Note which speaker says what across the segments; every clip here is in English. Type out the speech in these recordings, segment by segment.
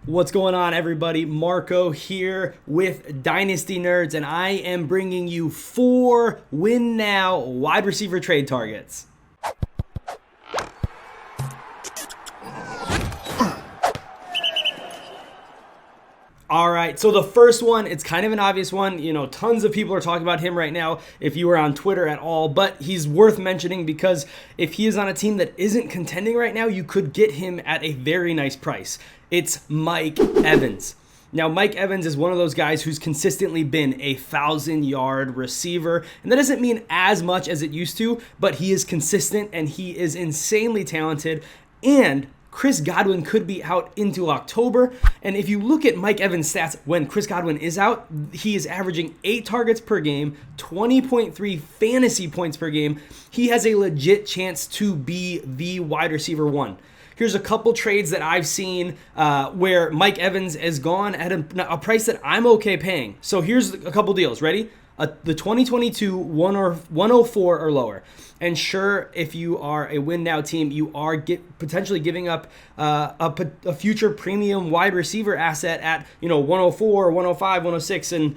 Speaker 1: What's going on, everybody? Marco here with Dynasty Nerds, and I am bringing you 4 win now wide receiver trade targets. All right, so the first one, it's kind of an obvious one. You know, tons of people are talking about him right now if you are on Twitter at all, but he's worth mentioning because if he is on a team that isn't contending right now, you could get him at a very nice price. It's Mike Evans. Now, Mike Evans is one of those guys who's consistently been a 1,000-yard receiver, and that doesn't mean as much as it used to, but he is consistent and he is insanely talented, and Chris Godwin could be out into October. And if you look at Mike Evans' stats when Chris Godwin is out, he is averaging 8 targets per game, 20.3 fantasy points per game. He has a legit chance to be the wide receiver 1. Here's a couple trades that I've seen where Mike Evans is gone at a price that I'm okay paying. So here's a couple deals. Ready? The 2022 104 or lower. And sure, if you are a win now team, you are potentially giving up a future premium wide receiver asset at 104, 105, 106, and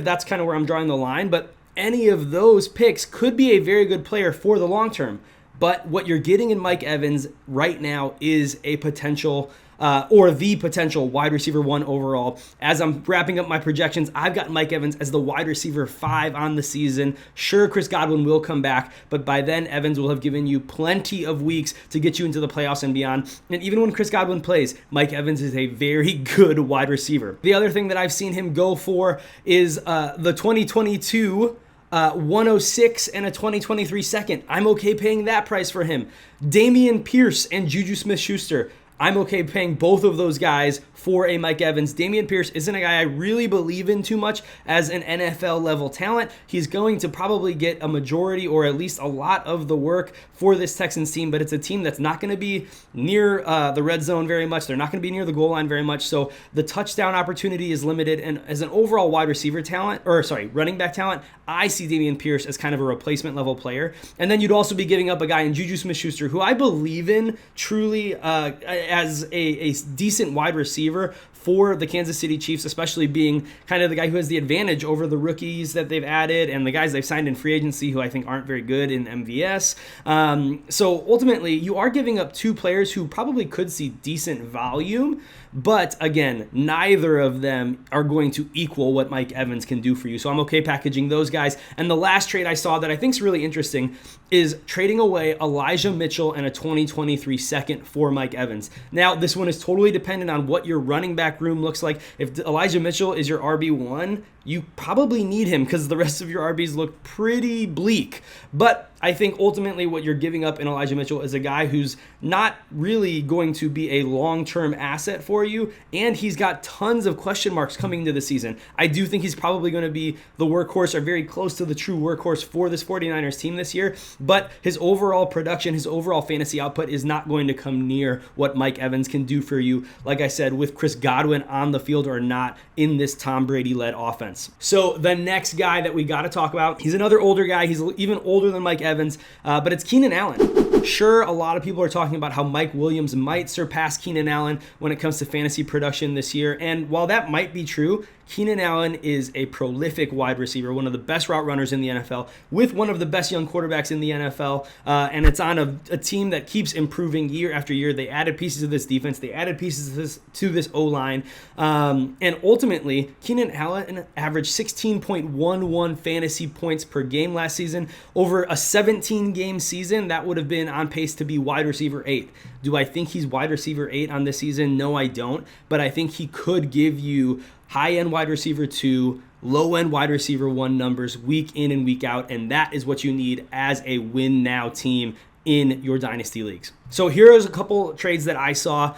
Speaker 1: that's kind of where I'm drawing the line. But any of those picks could be a very good player for the long term. But what you're getting in Mike Evans right now is a potential or the potential wide receiver 1 overall. As I'm wrapping up my projections, I've got Mike Evans as the wide receiver 5 on the season. Sure, Chris Godwin will come back, but by then Evans will have given you plenty of weeks to get you into the playoffs and beyond. And even when Chris Godwin plays, Mike Evans is a very good wide receiver. The other thing that I've seen him go for is the 2022 106 and a 2023 second. I'm okay paying that price for him. Dameon Pierce and Juju Smith-Schuster. I'm okay paying both of those guys for a Mike Evans. Dameon Pierce isn't a guy I really believe in too much as an NFL level talent. He's going to probably get a majority or at least a lot of the work for this Texans team, but it's a team that's not going to be near the red zone very much. They're not going to be near the goal line very much, so the touchdown opportunity is limited. And as an overall running back talent, I see Dameon Pierce as kind of a replacement level player. And then you'd also be giving up a guy in Juju Smith-Schuster, who I believe in truly as a decent wide receiver for the Kansas City Chiefs, especially being kind of the guy who has the advantage over the rookies that they've added and the guys they've signed in free agency who I think aren't very good in MVS. So ultimately, you are giving up 2 players who probably could see decent volume, but again, neither of them are going to equal what Mike Evans can do for you. So I'm okay packaging those guys. And the last trade I saw that I think is really interesting is trading away Elijah Mitchell and a 2023 second for Mike Evans. Now, this one is totally dependent on what your running back room looks like. If Elijah Mitchell is your RB1, you probably need him because the rest of your RBs look pretty bleak. But I think ultimately what you're giving up in Elijah Mitchell is a guy who's not really going to be a long-term asset for you, and he's got tons of question marks coming into the season. I do think he's probably going to be the workhorse or very close to the true workhorse for this 49ers team this year, but his overall production, his overall fantasy output is not going to come near what Mike Evans can do for you, like I said, with Chris Godwin on the field or not in this Tom Brady-led offense. So the next guy that we got to talk about, he's another older guy. He's even older than Mike Evans, but it's Keenan Allen. Sure, a lot of people are talking about how Mike Williams might surpass Keenan Allen when it comes to fantasy production this year, and while that might be true, Keenan Allen is a prolific wide receiver, one of the best route runners in the NFL, with one of the best young quarterbacks in the NFL, and it's on a team that keeps improving year after year. They added pieces of this defense. They added pieces to this O-line, and ultimately, Keenan Allen averaged 16.11 fantasy points per game last season. Over a 17-game season, that would have been on pace to be wide receiver 8. Do I think he's wide receiver 8 on this season? No, I don't, but I think he could give you high-end wide receiver 2, low-end wide receiver 1 numbers week in and week out, and that is what you need as a win-now team in your dynasty leagues. So here is a couple trades that I saw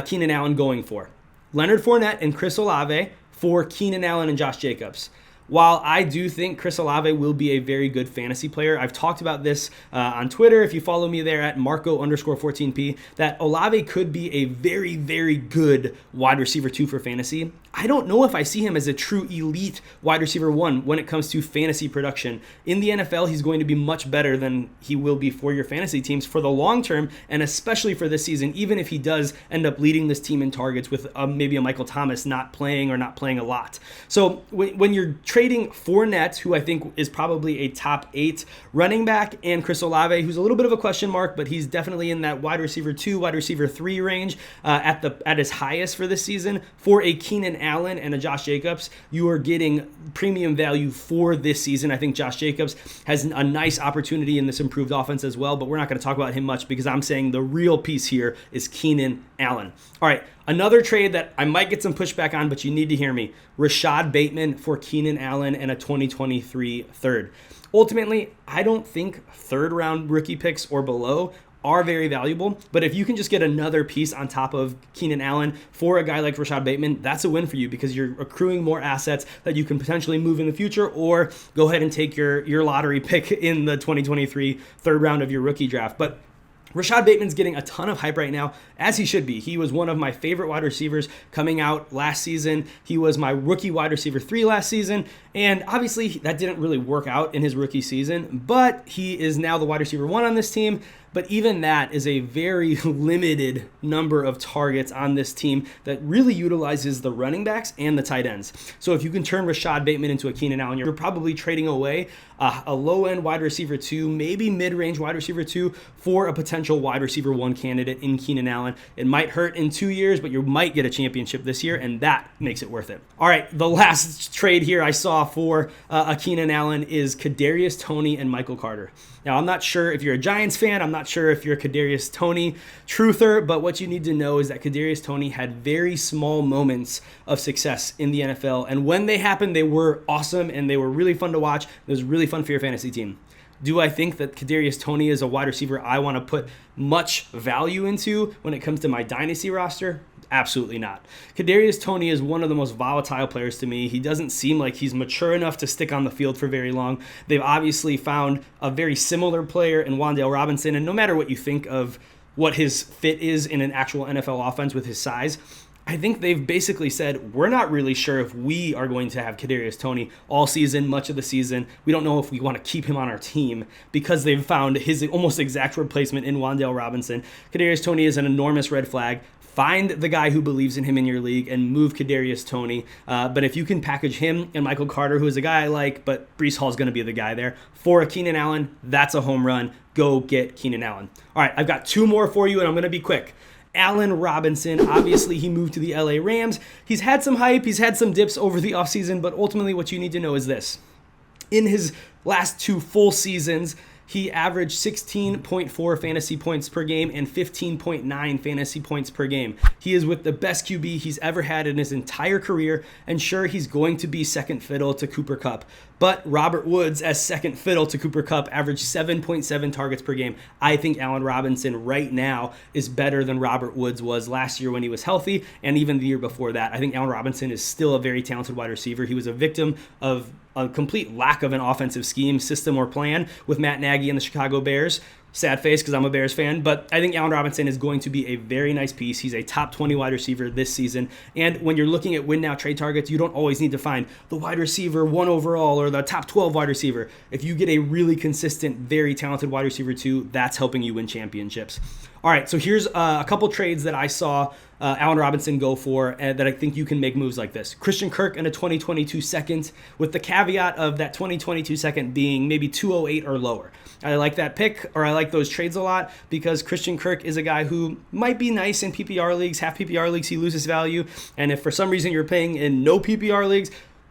Speaker 1: Keenan Allen going for. Leonard Fournette and Chris Olave for Keenan Allen and Josh Jacobs. while I do think Chris Olave will be a very good fantasy player, I've talked about this on Twitter, if you follow me there at Marco_14P, that Olave could be a very, very good wide receiver 2 for fantasy. I don't know if I see him as a true elite wide receiver 1 when it comes to fantasy production. In the NFL, he's going to be much better than he will be for your fantasy teams for the long term, and especially for this season, even if he does end up leading this team in targets with maybe a Michael Thomas not playing or not playing a lot. So when you're trading Fournette, who I think is probably a top 8 running back, and Chris Olave, who's a little bit of a question mark, but he's definitely in that wide receiver 2, wide receiver 3 range at his highest for this season, for a Keenan Allen and a Josh Jacobs, you are getting premium value for this season. I think Josh Jacobs has a nice opportunity in this improved offense as well, but we're not going to talk about him much because I'm saying the real piece here is Keenan Allen. All right, another trade that I might get some pushback on, but you need to hear me. Rashad Bateman for Keenan Allen and a 2023 third. Ultimately, I don't think third round rookie picks or below are very valuable, but if you can just get another piece on top of Keenan Allen for a guy like Rashad Bateman, that's a win for you because you're accruing more assets that you can potentially move in the future, or go ahead and take your lottery pick in the 2023 third round of your rookie draft. But Rashad Bateman's getting a ton of hype right now, as he should be. He was one of my favorite wide receivers coming out last season. He was my rookie wide receiver 3 last season, and obviously that didn't really work out in his rookie season, but he is now the wide receiver 1 on this team. But even that is a very limited number of targets on this team that really utilizes the running backs and the tight ends. So if you can turn Rashad Bateman into a Keenan Allen, you're probably trading away a low-end wide receiver 2, maybe mid-range wide receiver 2 for a potential wide receiver 1 candidate in Keenan Allen. It might hurt in 2 years, but you might get a championship this year, and that makes it worth it. All right, the last trade here I saw for a Keenan Allen is Kadarius Toney and Michael Carter. Now, I'm not sure if you're a Giants fan. I'm not sure if you're a Kadarius Toney truther, but what you need to know is that Kadarius Toney had very small moments of success in the NFL, and when they happened, they were awesome, and they were really fun to watch. It was really fun for your fantasy team. Do I think that Kadarius Toney is a wide receiver I want to put much value into when it comes to my Dynasty roster? Absolutely not. Kadarius Toney is one of the most volatile players to me. He doesn't seem like he's mature enough to stick on the field for very long. They've obviously found a very similar player in Wan'Dale Robinson, and no matter what you think of what his fit is in an actual NFL offense with his size, I think they've basically said, we're not really sure if we are going to have Kadarius Toney all season, much of the season. We don't know if we want to keep him on our team because they've found his almost exact replacement in Wan'Dale Robinson. Kadarius Toney is an enormous red flag. Find the guy who believes in him in your league and move Kadarius Toney. But if you can package him and Michael Carter, who is a guy I like, but Breece Hall's going to be the guy there, for a Keenan Allen, that's a home run. Go get Keenan Allen. All right, I've got 2 more for you, and I'm going to be quick. Allen Robinson, obviously he moved to the LA Rams. He's had some hype, he's had some dips over the offseason, but ultimately what you need to know is this. In his last 2 full seasons, he averaged 16.4 fantasy points per game and 15.9 fantasy points per game. He is with the best QB he's ever had in his entire career, and sure, he's going to be second fiddle to Cooper Kupp. But Robert Woods, as second fiddle to Cooper Kupp, averaged 7.7 targets per game. I think Allen Robinson right now is better than Robert Woods was last year when he was healthy, and even the year before that. I think Allen Robinson is still a very talented wide receiver. He was a victim of a complete lack of an offensive scheme, system, or plan with Matt Nagy and the Chicago Bears. Sad face because I'm a Bears fan, but I think Allen Robinson is going to be a very nice piece. He's a top 20 wide receiver this season, and when you're looking at win now trade targets, you don't always need to find the wide receiver 1 overall or the top 12 wide receiver. If you get a really consistent, very talented wide receiver 2, that's helping you win championships. All right, so here's a couple trades that I saw Allen Robinson go for that I think you can make moves like this. Christian Kirk and a 2022 second, with the caveat of that 2022 second being maybe 208 or lower. I like that pick, or I like those trades a lot, because Christian Kirk is a guy who might be nice in PPR leagues. Half PPR leagues, he loses value. And if for some reason you're paying in no PPR leagues,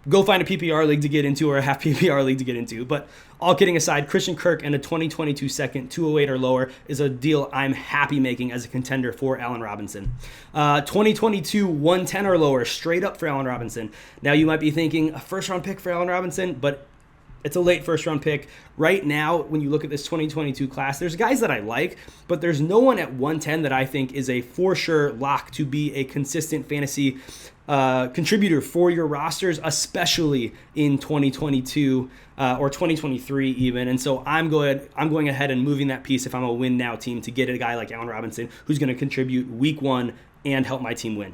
Speaker 1: go find a PPR league to get into or a half PPR league to get into. But all kidding aside, Christian Kirk and a 2022 second, 208 or lower, is a deal I'm happy making as a contender for Allen Robinson. 2022 110 or lower, straight up for Allen Robinson. Now you might be thinking, a first round pick for Allen Robinson, but It's a late first round pick. Right now, when you look at this 2022 class, there's guys that I like, but there's no one at 110 that I think is a for sure lock to be a consistent fantasy contributor for your rosters, especially in 2022 or 2023 even. And so I'm going ahead and moving that piece if I'm a win now team to get a guy like Allen Robinson who's going to contribute week 1 and help my team win.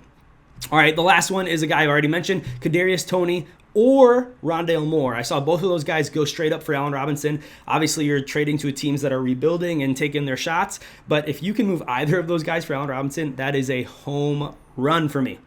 Speaker 1: All right, the last one is a guy I've already mentioned, Kadarius Toney or Rondale Moore. I saw both of those guys go straight up for Allen Robinson. Obviously, you're trading to teams that are rebuilding and taking their shots, but if you can move either of those guys for Allen Robinson, that is a home run for me.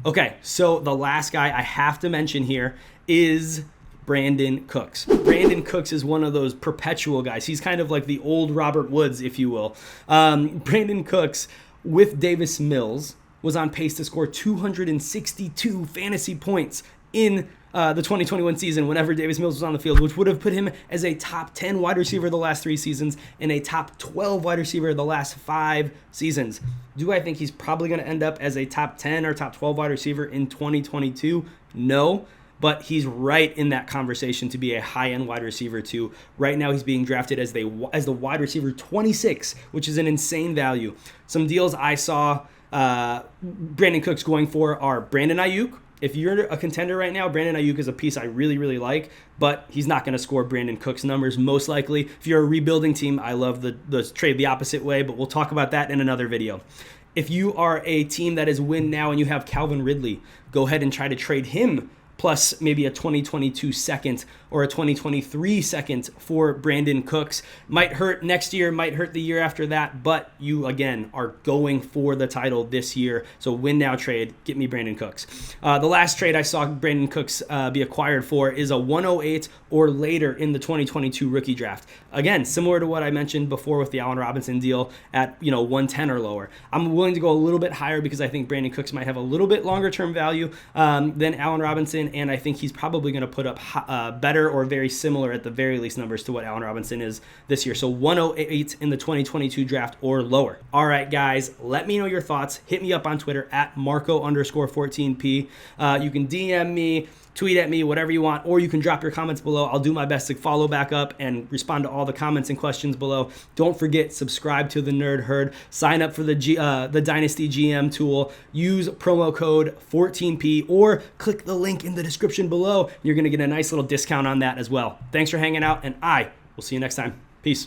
Speaker 1: Okay, so the last guy I have to mention here is Brandon Cooks. Brandon Cooks is one of those perpetual guys. He's kind of like the old Robert Woods, if you will. Brandon Cooks with Davis Mills was on pace to score 262 fantasy points in the 2021 season whenever Davis Mills was on the field, which would have put him as a top 10 wide receiver the last 3 seasons and a top 12 wide receiver the last 5 seasons. Do I think he's probably going to end up as a top 10 or top 12 wide receiver in 2022? No, but he's right in that conversation to be a high-end wide receiver too. Right now he's being drafted as the wide receiver 26, which is an insane value. Some deals I saw Brandon Cooks going for are Brandon Ayuk. If you're a contender right now, Brandon Ayuk is a piece I really, really like, but he's not going to score Brandon Cooks numbers most likely. If you're a rebuilding team, I love the trade the opposite way, but we'll talk about that in another video. If you are a team that is win now and you have Calvin Ridley, go ahead and try to trade him plus maybe a 2022 second or a 2023 second for Brandon Cooks. Might hurt next year, might hurt the year after that, but you, again, are going for the title this year. So win now trade, get me Brandon Cooks. The last trade I saw Brandon Cooks be acquired for is a 108 or later in the 2022 rookie draft. Again, similar to what I mentioned before with the Allen Robinson deal at 110 or lower. I'm willing to go a little bit higher because I think Brandon Cooks might have a little bit longer term value than Allen Robinson, and I think he's probably going to put up better or very similar at the very least numbers to what Allen Robinson is this year. So 108 in the 2022 draft or lower. All right, guys, let me know your thoughts. Hit me up on Twitter at Marco_14P. You can DM me, tweet at me, whatever you want, or you can drop your comments below. I'll do my best to follow back up and respond to all the comments and questions below. Don't forget, subscribe to the Nerd Herd. Sign up for the Dynasty GM tool. Use promo code 14P or click the link in the description below. You're going to get a nice little discount on that as well. Thanks for hanging out, and I will see you next time. Peace.